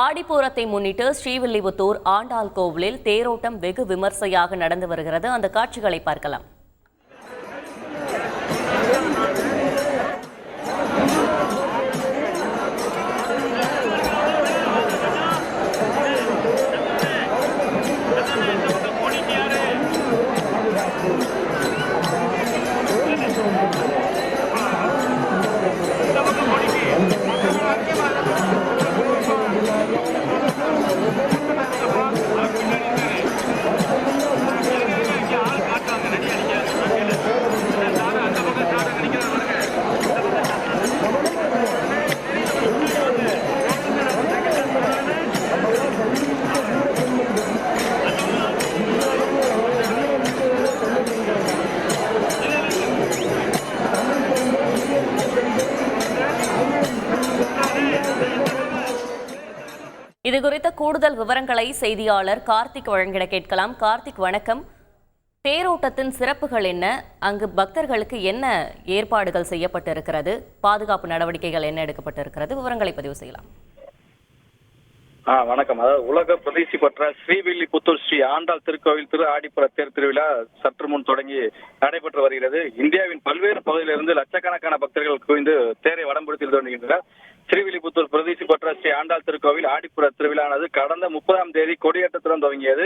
ஆடிப்பூரத்தை முன்னிட்டு ஸ்ரீவில்லிபுத்தூர் ஆண்டாள் கோவிலில் தேரோட்டம் வெகு விமர்சையாக நடந்து வருகிறது. அந்த காட்சிகளை பார்க்கலாம். இது குறித்த கூடுதல் விவரங்களை செய்தியாளர் கார்த்திக் வழங்கிட கேட்கலாம். கார்த்திக், வணக்கம். தேரோட்டத்தின் சிறப்புகள் என்ன? அங்கு பக்தர்களுக்கு என்ன ஏற்பாடுகள் செய்யப்பட்டிருக்கிறது? பாதுகாப்பு நடவடிக்கைகள் என்ன எடுக்கப்பட்டிருக்கிறது? விவரங்களை பதிவு செய்யலாம். வணக்கம். அதாவது உலக பிரசித்தி பெற்ற ஸ்ரீவில்லிபுத்தூர் ஸ்ரீ ஆண்டாள் திருக்கோவில் திரு ஆடிப்புற தேர் திருவிழா சற்று முன் தொடங்கி நடைபெற்று வருகிறது. இந்தியாவின் பல்வேறு பகுதியிலிருந்து லட்சக்கணக்கான பக்தர்கள் குவிந்து தேரை வடம்பிடித்து வருகின்றனர். ஸ்ரீவில்லிபுத்தூர் பிரசித்தி பெற்ற ஸ்ரீ ஆண்டாள் திருக்கோவில் ஆடிப்புற திருவிழானது கடந்த 30ஆம் தேதி கொடியேற்றத்துடன் துவங்கியது.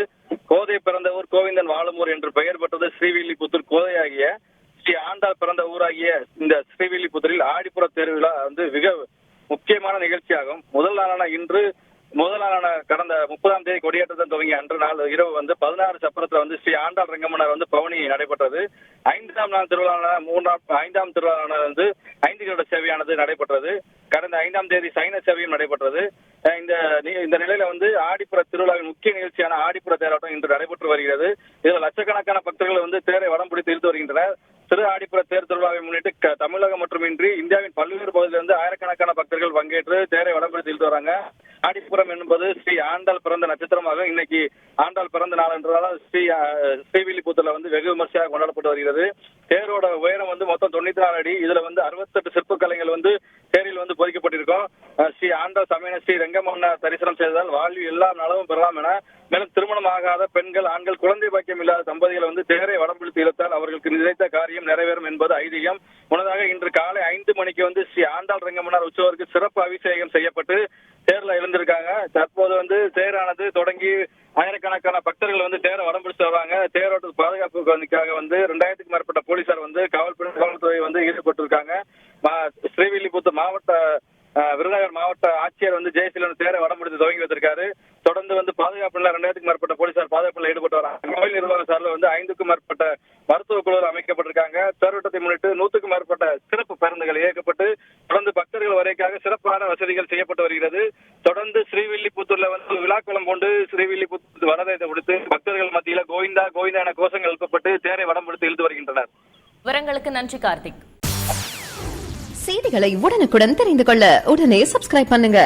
கோதை பிறந்த ஊர் கோவிந்தன் வாழும் ஊர் என்று பெயர் பெற்றது ஸ்ரீவில்லிபுத்தூர். கோதையாகிய ஸ்ரீ ஆண்டாள் பிறந்த ஊராகிய இந்த ஸ்ரீவில்லிபுத்தூரில் ஆடிப்புற திருவிழா மிக முக்கியமான நிகழ்ச்சியாகும். முதல் நாளான கடந்த 30ஆம் தேதி கொடியேற்றத்துடன் துவங்கிய அன்று நாள் இரவு 16 சப்பரத்துல ஸ்ரீ ஆண்டாள் ரங்கமன்னர் பவனி நடைபெற்றது. 5ஆம் நாள் திருவிழான 5ஆம் திருவிழான 5 கிரீட சேவையானது நடைபெற்றது. கடந்த 5ஆம் தேதி சைன சேவையும் நடைபெற்றது. இந்த நிலையில ஆடிப்புற திருவிழாவின் முக்கிய நிகழ்ச்சியான ஆடிப்புற தேரோட்டம் இன்று நடைபெற்று வருகிறது. இதில் லட்சக்கணக்கான பக்தர்கள் தேரை வடம் பிடித்து இழுத்து வருகின்றனர். திரு ஆடிப்புற தேர் திருவிழாவை முன்னிட்டு தமிழகம் மட்டுமின்றி இந்தியாவின் பல்வேறு பகுதியிலிருந்து ஆயிரக்கணக்கான பக்தர்கள் பங்கேற்று தேரை வடம் பிடித்து இழுத்து வராங்க. ஆடிப்புறம் என்பது ஸ்ரீ ஆண்டாள் பிறந்த நட்சத்திரமாக இன்னைக்கு ஆண்டாள் பிறந்த நாள் என்றதால் ஸ்ரீவில்லிபுத்தூர்ல வெகு விமர்சையாக கொண்டாடப்பட்டு வருகிறது. தேரோட உயரம் மொத்தம் 94 அடி. இதுல 68 சிற்ப கலைகள் தேரில் பொறிக்கப்பட்டிருக்கும். ஸ்ரீ ஆண்டாள் சமேன ஸ்ரீ ரங்கமன்னர் தரிசனம் செய்ததால் வாழ்வில் எல்லா நலவும் பெறலாம் என, மேலும் திருமணம் ஆகாத பெண்கள், ஆண்கள், குழந்தை பாக்கியம் இல்லாத தம்பதிகள் தேரை வடம் பிடித்து இழுத்தால் அவர்களுக்கு நினைத்த காரியம் நிறைவேறும் என்பது ஐதீகம். முன்னதாக இன்று காலை 5 மணிக்கு ஸ்ரீ ஆண்டாள் ரங்கமன்னர் உற்சவருக்கு சிறப்பு அபிஷேகம் செய்யப்பட்டு தேர்ல எழுந்திருக்காங்க. தற்போது தேரானது தொடங்கி ஆயிரக்கணக்கான பக்தர்கள் தேரை வடம் பிடிச்சு வர்றாங்க. தேரோட்ட பாதுகாப்புக்காக 2000க்கும் மேற்பட்ட போலீசார் காவல்துறை ஈடுபட்டிருக்காங்க. ஸ்ரீவில்லிபுத்தூர் விருதுநகர் மாவட்ட ஆட்சியர் ஜெயசீலன் தேரை வடம் பிடித்து துவங்கி வைத்திருக்காரு. தொடர்ந்து பாதுகாப்பு 2000க்கும் மேற்பட்ட போலீசார் பாதுகாப்பில் ஈடுபட்டு வராங்க. கோவில் நிர்வாக சார்பில் 5க்கும் மேற்பட்ட மருத்துவ குழுவில் அமைக்கப்பட்டிருக்காங்க. தேரோட்டத்தை முன்னிட்டு 100க்கும் மேற்பட்ட சிறப்பு பேருந்துகள் இயக்கப்பட்டு தொடர்ந்து பக்தர்கள் வரைக்காக சிறப்பான வசதிகள் செய்யப்பட்டு வருகிறது. தொடர்ந்து ஸ்ரீவில்லிபுத்தூர்ல விழாக்குளம் கொண்டு ஸ்ரீவில்லிபுத்தூர் வரதை முடித்து பக்தர்கள் மத்தியில கோவிந்தா கோவிந்தா என கோஷங்கள் எழுப்பப்பட்டு தேரை வடம் பிடித்து இழுத்து வருகின்றனர். விவரங்களுக்கு நன்றி கார்த்திக். செய்திகளை உடனுக்குடன் தெரிந்து கொள்ள உடனே சப்ஸ்கிரைப் பண்ணுங்க.